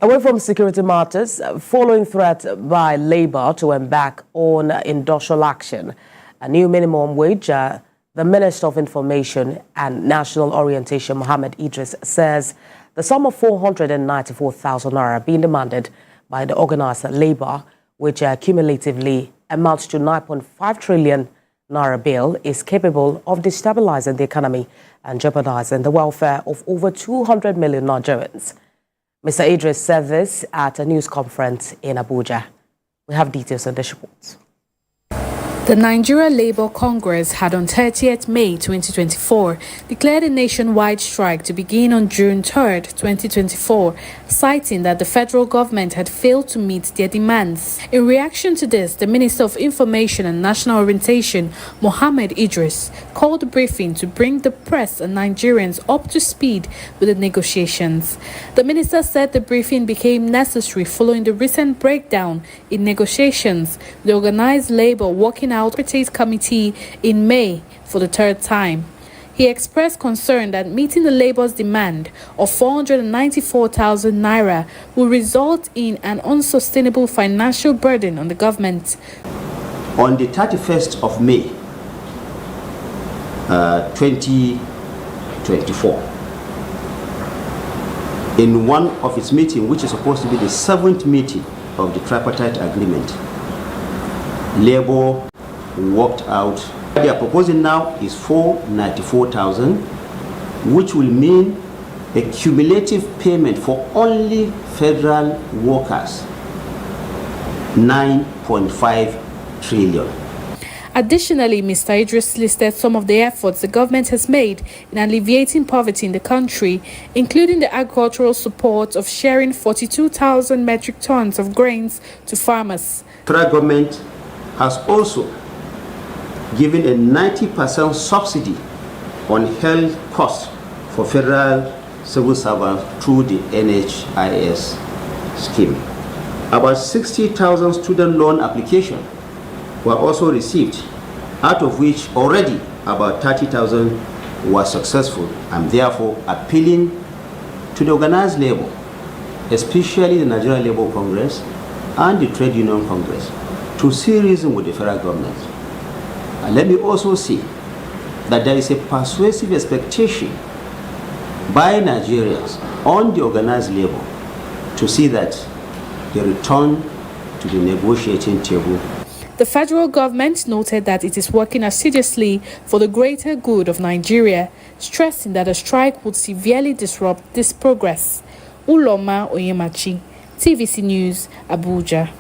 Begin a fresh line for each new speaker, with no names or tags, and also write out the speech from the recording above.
Away from security matters, following threat by Labour to embark on industrial action, a new minimum wage, the Minister of Information and National Orientation, Mohammed Idris, says the sum of 494,000 naira being demanded by the organizer Labour, which cumulatively amounts to 9.5 trillion naira bill, is capable of destabilizing the economy and jeopardizing the welfare of over 200 million Nigerians. Mr. Idris said this at a news conference in Abuja. We have details on this report.
The Nigeria Labour Congress had on 30th May 2024 declared a nationwide strike to begin on June 3, 2024, citing that the federal government had failed to meet their demands. In reaction to this, the Minister of Information and National Orientation, Mohammed Idris, called a briefing to bring the press and Nigerians up to speed with the negotiations. The minister said the briefing became necessary following the recent breakdown in negotiations, the organized labour working out tripartite committee in May for the third time. He expressed concern that meeting the labour's demand of 494,000 naira will result in an unsustainable financial burden on the government.
On the 31st of May 2024, in one of its meetings, which is supposed to be the 7th meeting of the tripartite agreement, Labour worked out. What they are proposing now is 494,000, which will mean a cumulative payment for only federal workers, 9.5 trillion.
Additionally, Mr. Idris listed some of the efforts the government has made in alleviating poverty in the country, including the agricultural support of sharing 42,000 metric tons of grains to farmers.
The federal government has also given a 90% subsidy on health costs for federal civil servants through the NHIS scheme. About 60,000 student loan applications were also received, out of which already about 30,000 were successful. I'm therefore appealing to the organized labor, especially the Nigeria Labour Congress and the Trade Union Congress, to see reason with the federal government. And let me also say that there is a persuasive expectation by Nigerians on the organized labor to see that they return to the negotiating table.
The federal government noted that it is working assiduously for the greater good of Nigeria, stressing that a strike would severely disrupt this progress. Uloma Oyemachi, TVC News, Abuja.